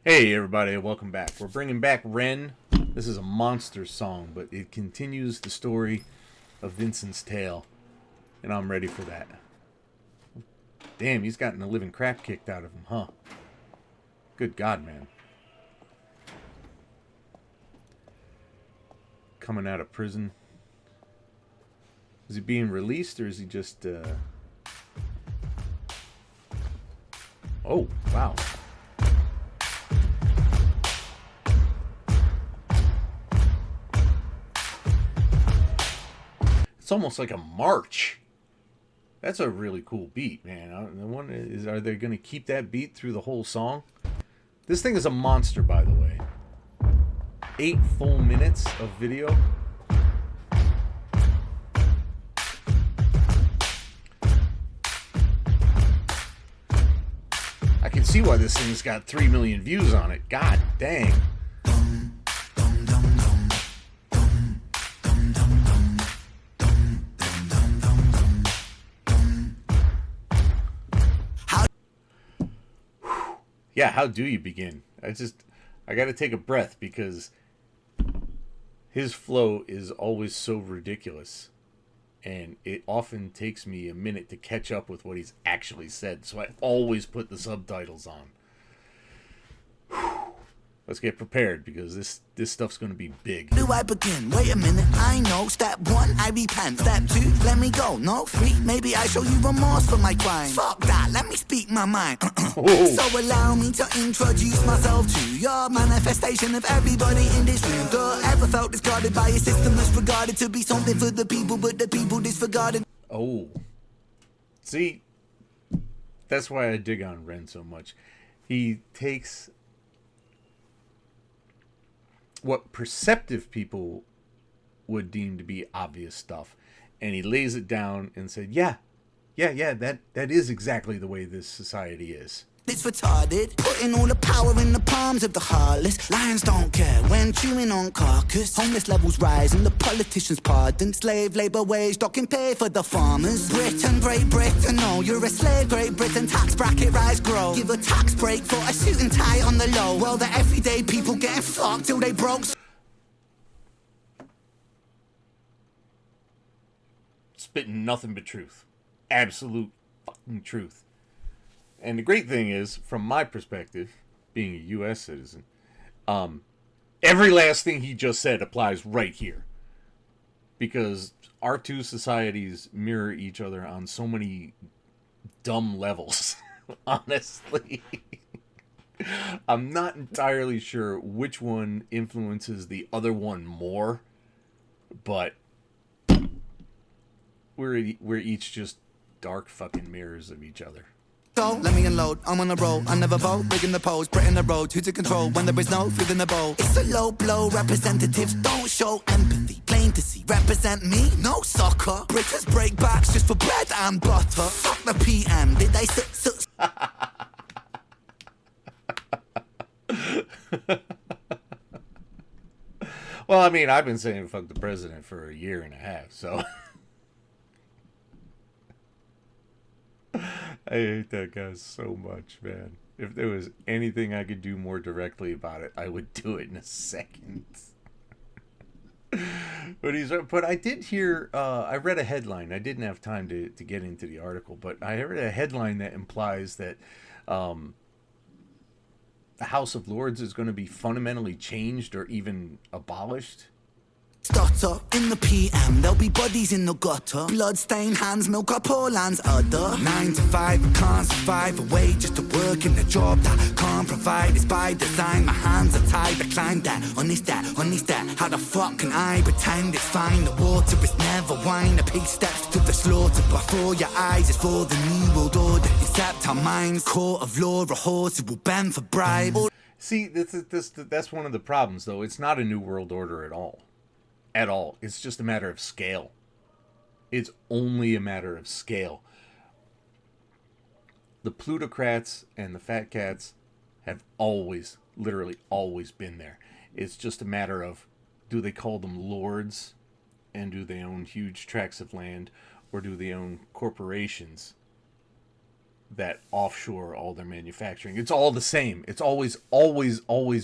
Hey everybody, welcome back. We're bringing back Ren. This is a monster song, but it continues the story of Vincent's tale, and I'm ready for that. Damn, he's gotten the living crap kicked out of him, huh? Good God, man. Coming out of prison. Is he being released, or is he just, Oh, wow. It's almost like a march. That's a really cool beat, man. I wonder, are they going to keep that beat through the whole song? This thing is a monster, by the way. 8 full minutes of video. I can see why this thing's got 3 million views on it. God dang. Yeah, how do you begin? I got to take a breath because his flow is always so ridiculous. And it often takes me a minute to catch up with what he's actually said. So I always put the subtitles on. Let's get prepared because this stuff's going to be big. Do I begin? Wait a minute, I know. Step 1, I repent. Step 2, let me go. No, 3, maybe I show you remorse for my crime. Fuck that, let me speak my mind. So allow me to introduce myself to your manifestation of everybody in this room. Ever felt discarded by a system that's regarded to be something for the people, but the people disregarded? Oh. See, that's why I dig on Ren so much. He takes what perceptive people would deem to be obvious stuff, and he lays it down and said, yeah, that is exactly the way this society is. It's retarded, putting all the power in the palms of the heartless. Lions don't care when chewing on carcass. Homeless levels rise and the politicians pardon. Slave labour wage docking pay for the farmers. Britain, Great Britain, no, you're a slave. Great Britain, tax bracket rise, grow. Give a tax break for a suit and tie on the low. Well, the everyday people getting fucked till they broke. Spitting nothing but truth. Absolute fucking truth. And the great thing is, from my perspective, being a U.S. citizen, every last thing he just said applies right here. Because our two societies mirror each other on so many dumb levels, honestly. I'm not entirely sure which one influences the other one more, but we're each just dark fucking mirrors of each other. So, let me unload, I'm on the roll, I never vote, rigging the pose, Britain the road, who to control, when there is no food in the bowl. It's a low blow, representatives don't show empathy, plain to see, represent me, no soccer. Britons break backs just for bread and butter. Fuck the PM, did they sit? Well, I mean, I've been saying fuck the president for a year and a half, so... I hate that guy so much, man. If there was anything I could do more directly about it, I would do it in a second. But I did hear, I read a headline. I didn't have time to get into the article, but I read a headline that implies that the House of Lords is going to be fundamentally changed or even abolished. Stutter in the PM, there'll be bodies in the gutter. Blood-stained hands, milk up poor land's udder. 9 to 5, can't survive away just to work in the job that can't provide. It's by design, my hands are tied. I climb that, honest that. How the fuck can I pretend it's fine? The water is never wine. The pig steps to the slaughter before your eyes. It's for the new world order, except our minds. Court of law, a horse who will bend for bribe. See, that's one of the problems, though. It's not a new world order at all. At all. It's just a matter of scale. It's only a matter of scale. The plutocrats and the fat cats have always, literally always been there. It's just a matter of, do they call them lords and do they own huge tracts of land, or do they own corporations that offshore all their manufacturing. It's all the same. It's always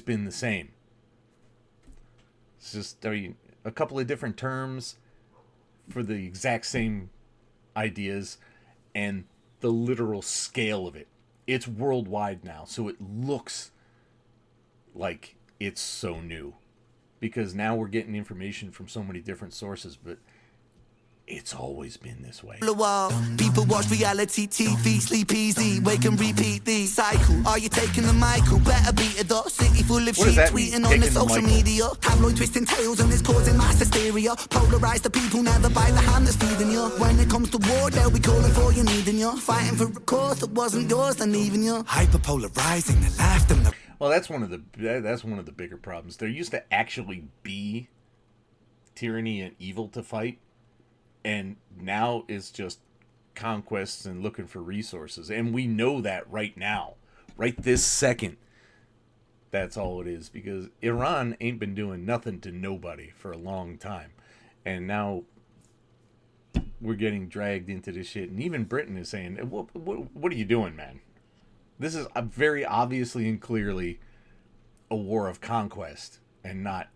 been the same. It's just, I mean, a couple of different terms for the exact same ideas and the literal scale of it. It's worldwide now, so it looks like it's so new. Because now we're getting information from so many different sources, but it's always been this way. People watch reality TV, sleep easy, wake and repeat the cycle. Are you taking the Michael? Better beat it though. City full of sheep tweeting on the social media. Tabloid twisting tails and it's causing mass hysteria. Polarize the people, never bite the hand that's feeding you. When it comes to war, they'll be calling for you, needing you. Fighting for a cause that wasn't yours, then leaving you. Hyperpolarizing the left and the... Well, that's one of the bigger problems. There used to actually be tyranny and evil to fight. And now it's just conquests and looking for resources. And we know that right now. Right this second. That's all it is. Because Iran ain't been doing nothing to nobody for a long time. And now we're getting dragged into this shit. And even Britain is saying, what are you doing, man? This is very obviously and clearly a war of conquest. And not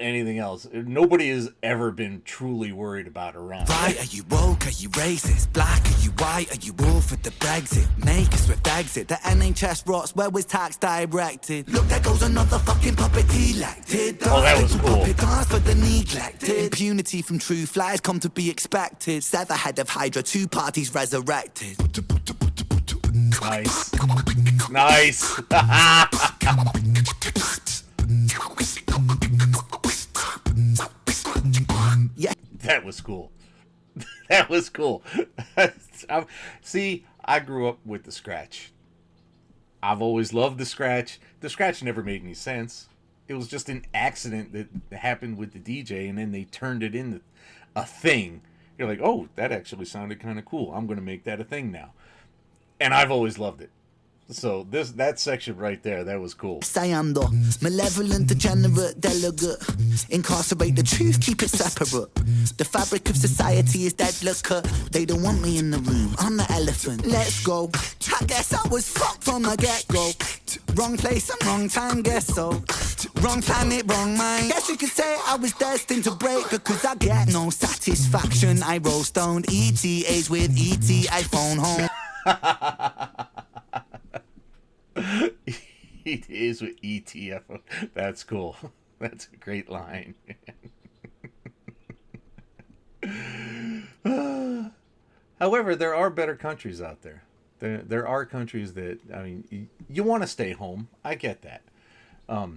anything else. Nobody has ever been truly worried about Iran. Right, are you woke? Are you racist? Black? Are you white? Are you all for the Brexit? Make us with exit. The NHS rots. Where was tax directed? Look, there goes another fucking puppet elected. Oh, that was cool. Puppet dance for the neglected. Impunity from true flies come to be expected. Sever head of Hydra, 2 parties resurrected. Nice. Nice. Yeah. That was cool. That was cool. See, I grew up with the scratch. I've always loved the scratch. The scratch never made any sense. It was just an accident that happened with the DJ, and then they turned it into a thing. You're like, oh, that actually sounded kind of cool. I'm going to make that a thing now. And I've always loved it. So that section right there, that was cool. I am the malevolent, degenerate delegate. Incarcerate the truth, keep it separate. The fabric of society is dead liquor. They don't want me in the room, I'm the elephant. Let's go. I guess I was fucked from the get-go. Wrong place and wrong time, guess so. Wrong planet, wrong mind. Guess you could say I was destined to break, because I get no satisfaction. I roll stoned, ETAs with ET, I phone home. It is with ETF. That's cool. That's a great line. However, there are better countries out there. There are countries that, I mean, you want to stay home. I get that. A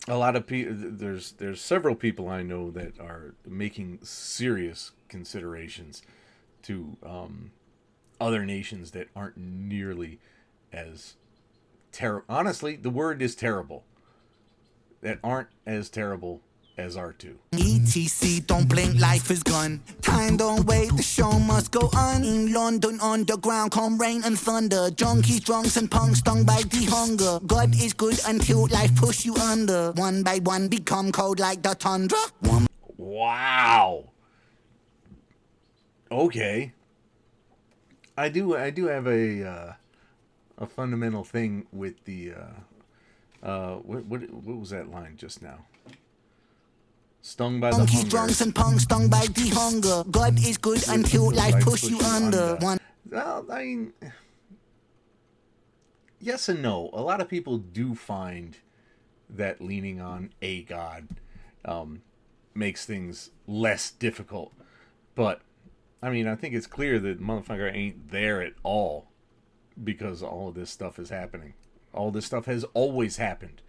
lot of people, there's several people I know that are making serious considerations to other nations that aren't nearly as terrible. Honestly, the word is terrible. That aren't as terrible as our two. ETC, don't blink, life is gone. Time don't wait, the show must go on. In London underground, come rain and thunder. Junkies, drunks and punks stung by the hunger. God is good until life push you under. One by one become cold like the tundra. Wow. Okay. I do have a fundamental thing with the what was that line just now? Stung by the hunger. Junkies, drunks and punks stung by the hunger. God is good until life push you under. Well, I mean, yes and no. A lot of people do find that leaning on a god makes things less difficult. But, I mean, I think it's clear that motherfucker ain't there at all because all of this stuff is happening. All this stuff has always happened.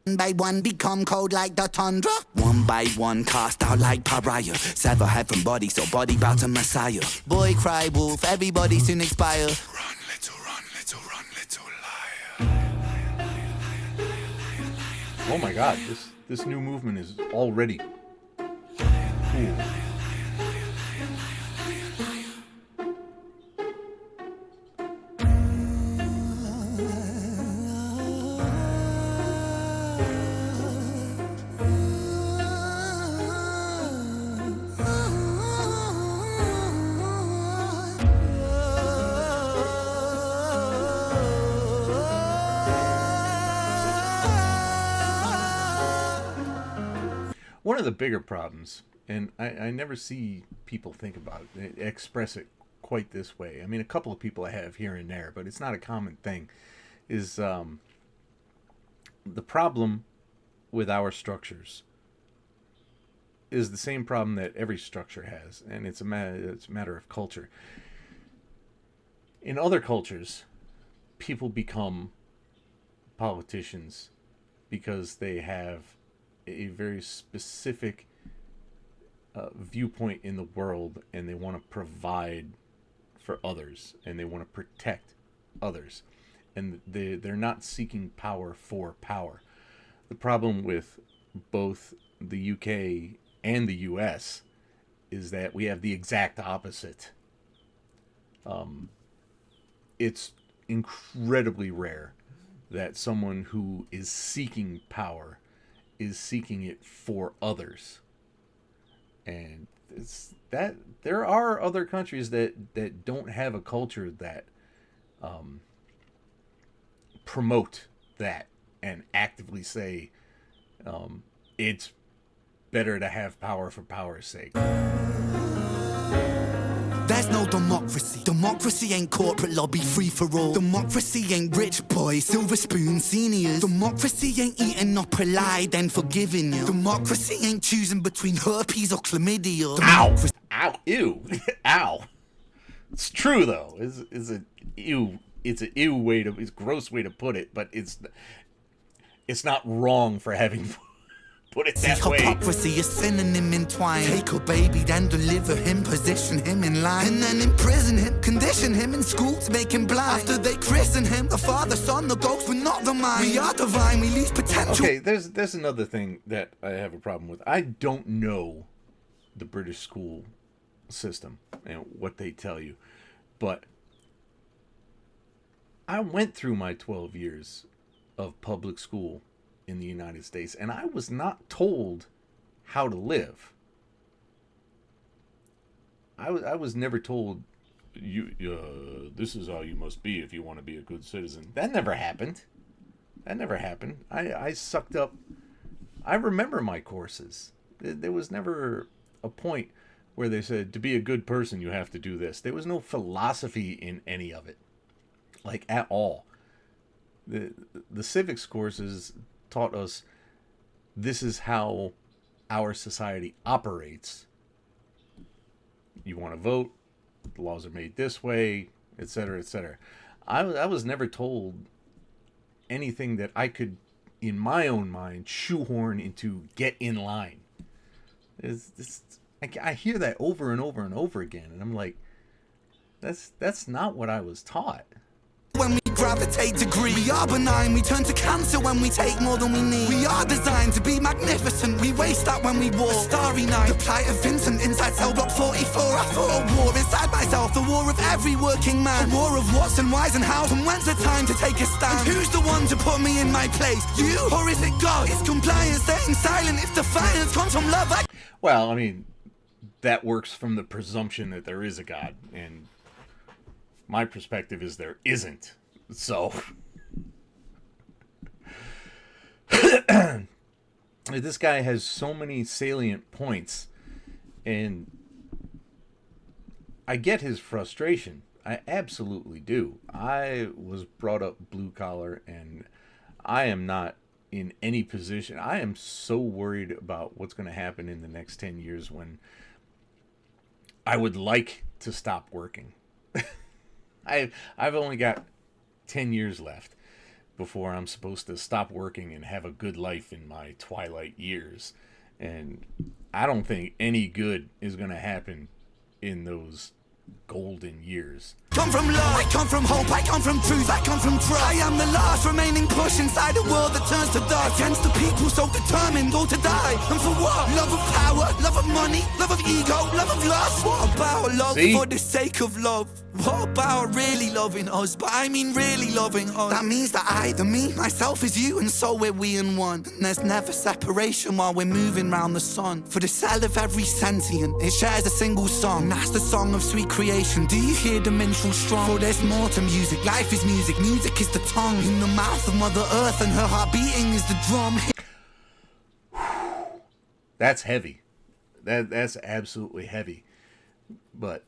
One by one become cold like the tundra. One by one cast out like pariah. Sever head from body, so body bow to Messiah. Boy cry wolf, everybody soon expire. Run little liar. Oh my god, this new movement is already cool. one of the bigger problems, and I never see people think about it, express it quite this way. I mean, a couple of people I have here and there, but it's not a common thing, is the problem with our structures is the same problem that every structure has, and it's a matter of culture. In other cultures, people become politicians because they have a very specific viewpoint in the world, and they want to provide for others, and they want to protect others, and they're not seeking power for power. The problem with both the UK and the US is that we have the exact opposite. It's incredibly rare that someone who is seeking power is seeking it for others. And it's that there are other countries that don't have a culture that promote that and actively say it's better to have power for power's sake. There's no democracy. Democracy ain't corporate lobby free for all. Democracy ain't rich boys, silver spoon seniors. Democracy ain't eating up a lie then forgiving you. Democracy ain't choosing between herpes or chlamydia. Ow! Ow! Ew! Ow! It's true though. It's a ew. It's a ew way to. It's a gross way to put it, but it's not wrong for having. Put it that way. Hypocrisy is synonym entwined. Take a baby, then deliver him, position him in line, and then imprison him, condition him in school to make him blind. After they christen him, the Father, Son, the ghost, but not the mind. We are divine, we lose potential. Okay, there's another thing that I have a problem with. I don't know the British school system and what they tell you, but I went through my 12 years of public school in the United States, and I was not told how to live. I was never told, this is how you must be if you want to be a good citizen. That never happened. I sucked up. I remember my courses. There was never a point where they said, to be a good person, you have to do this. There was no philosophy in any of it, like at all. The civics courses taught us this is how our society operates. You want to vote, the laws are made this way, etc., etc. I was never told anything that I could, in my own mind, shoehorn into get in line. I hear that over and over and over again, and I'm like, that's not what I was taught. When we gravitate degree, we are benign, we turn to cancer when we take more than we need. We are designed to be magnificent, we waste that when we walk. Starry Night, the plight of Vincent inside cell block 44. I fought a war inside myself, the war of every working man. A war of what's and why's and how's, and when's the time to take a stand? And who's the one to put me in my place? You, or is it God? It's compliance, staying silent if defiance comes from love. Well, I mean, that works from the presumption that there is a God, and my perspective is there isn't. So this guy has so many salient points, and I get his frustration. I absolutely do. I was brought up blue collar, and I am not in any position. I am so worried about what's going to happen in the next 10 years when I would like to stop working. I've only got 10 years left before I'm supposed to stop working and have a good life in my twilight years. And I don't think any good is going to happen in those golden years. Come from love, I come from hope, I come from truth, I come from trust. I am the last remaining push inside a world that turns to dust. Against the people so determined, all to die. And for what? Love of power, love of money, love of ego, love of lust. What about love for the sake of love? What about really loving us? But I mean really loving us. That means that I, the me, myself is you, and so we're we in one. And there's never separation while we're moving round the sun. For the cell of every sentient, it shares a single song. And that's the song of sweet creation. Do you hear the minstrel strong? For there's more to music. Life is music, music is the tongue. In the mouth of Mother Earth, and her heart beating is the drum. That's heavy. That's absolutely heavy. But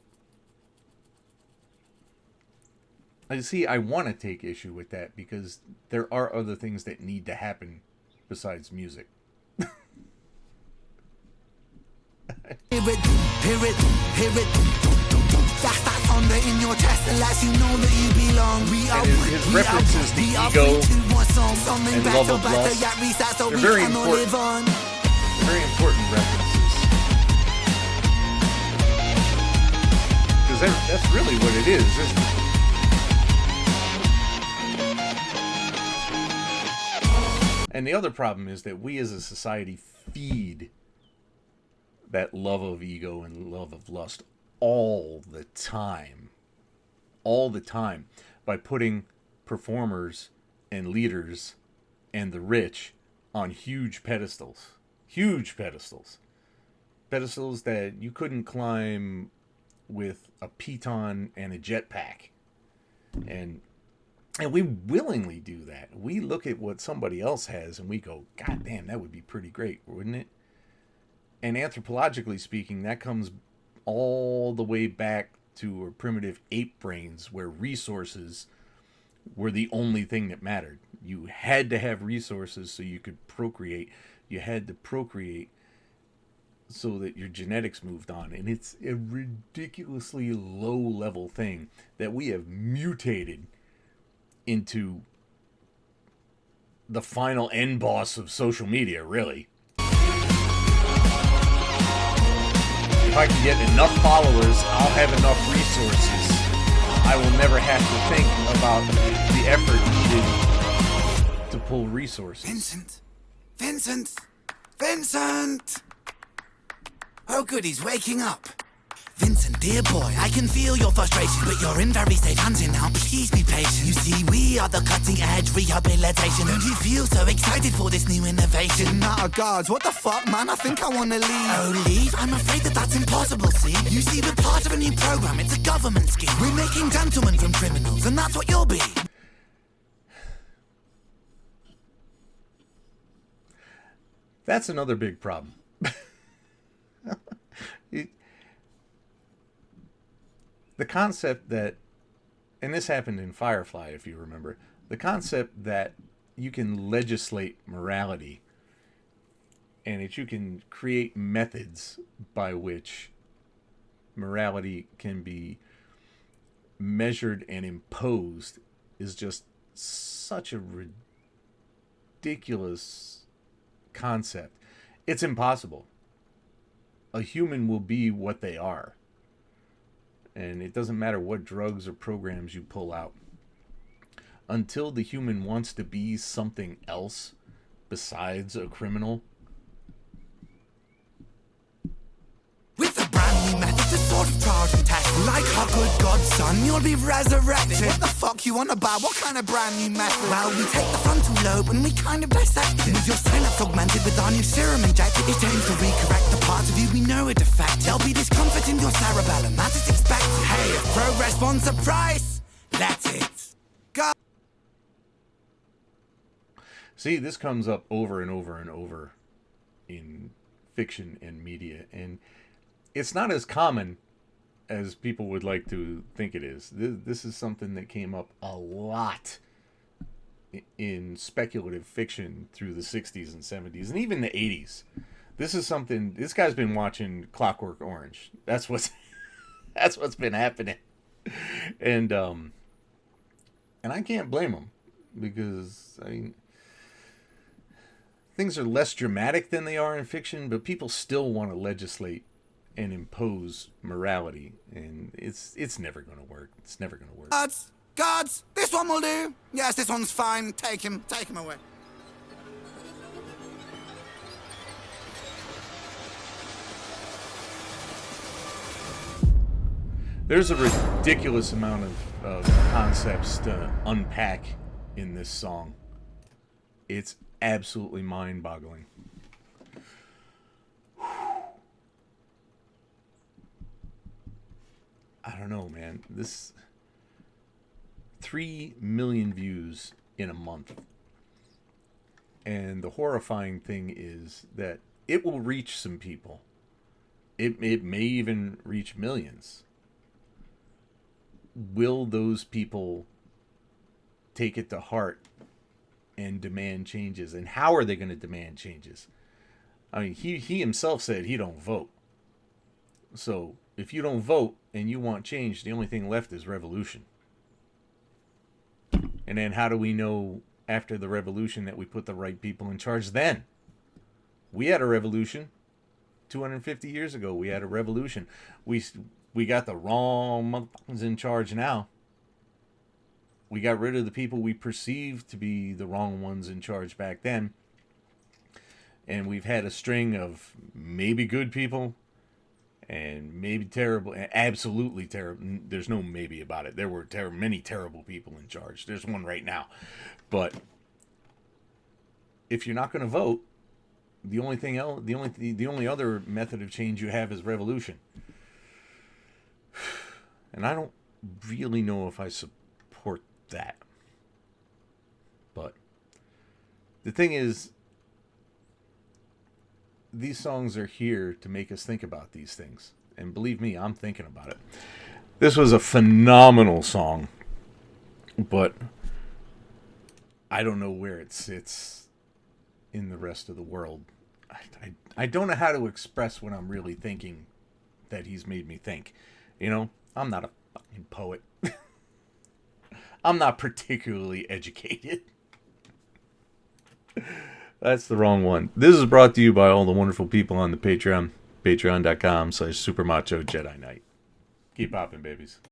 I see. I want to take issue with that because there are other things that need to happen besides music. Hear it, hear it, hear it. That's that thunder in your chest that lets you know that you belong. We are his references to ego and the love of lust, they're very important. Very important references. Because that's really what it is, isn't it? And the other problem is that we as a society feed that love of ego and love of lust all the time. All the time. By putting performers and leaders and the rich on huge pedestals. Huge pedestals. Pedestals that you couldn't climb with a piton and a jetpack. And we willingly do that. We look at what somebody else has and we go, God damn, that would be pretty great, wouldn't it? And anthropologically speaking, that comes all the way back to our primitive ape brains where resources were the only thing that mattered. You had to have resources so you could procreate. You had to procreate so that your genetics moved on. And it's a ridiculously low-level thing that we have mutated into the final end boss of social media, really. If I can get enough followers, I'll have enough resources. I will never have to think about the effort needed to pull resources. Vincent! Vincent! Vincent! Oh good, he's waking up. Vincent, dear boy, I can feel your frustration, but you're in very safe hands here now, please be patient. You see, we are the cutting edge rehabilitation. Don't you feel so excited for this new innovation? Not a guards, what the fuck, man, I think I wanna leave. Oh, leave? I'm afraid that that's impossible, see? You see, we're part of a new program, it's a government scheme. We're making gentlemen from criminals, and that's what you'll be. That's another big problem. The concept that, and this happened in Firefly, if you remember, the concept that you can legislate morality and that you can create methods by which morality can be measured and imposed is just such a ridiculous concept. It's impossible. A human will be what they are. And it doesn't matter what drugs or programs you pull out. Until the human wants to be something else besides a criminal. With a brand new method, the sort of trials and tests. Like our good God's son, you'll be resurrected. What the fuck you on about? What kind of brand new method? Well, we take the frontal lobe and we kind of dissect it. With your synapse augmented with our new serum injected, it aims to recorrect the parts of you we know are defective. There'll be discomfort in your cerebellum, that is expected. Hey, if progress wants a price, let it go. See, this comes up over and over and over in fiction and media, and it's not as common as people would like to think it is. This is something that came up a lot in speculative fiction through the 60s and 70s and even the 80s. This is something, this guy's been watching Clockwork Orange. That's what's been happening. And I can't blame him, because I mean, things are less dramatic than they are in fiction, but people still want to legislate and impose morality, and it's never going to work. It's never going to work. Guards, this one will do. Yes, this one's fine. Take him away. There's a ridiculous amount of concepts to unpack in this song. It's absolutely mind-boggling. I don't know, man. This 3 million views in a month. And the horrifying thing is that it will reach some people. It may even reach millions. Will those people take it to heart and demand changes? And how are they going to demand changes? I mean, he himself said he don't vote. So if you don't vote and you want change, the only thing left is revolution. And then how do we know after the revolution that we put the right people in charge then? We had a revolution 250 years ago. We had a revolution. We got the wrong motherfuckers in charge now. We got rid of the people we perceived to be the wrong ones in charge back then. And we've had a string of maybe good people and maybe terrible, absolutely terrible. There's no maybe about it. There were many terrible people in charge. There's one right now. But if you're not going to vote, the only other method of change you have is revolution. And I don't really know if I support that. But the thing is, these songs are here to make us think about these things. And believe me, I'm thinking about it. This was a phenomenal song. But I don't know where it sits in the rest of the world. I don't know how to express what I'm really thinking that he's made me think. You know, I'm not a fucking poet. I'm not particularly educated. That's the wrong one. This is brought to you by all the wonderful people on the Patreon. Patreon.com/SuperMachoJediKnight. Keep popping, babies.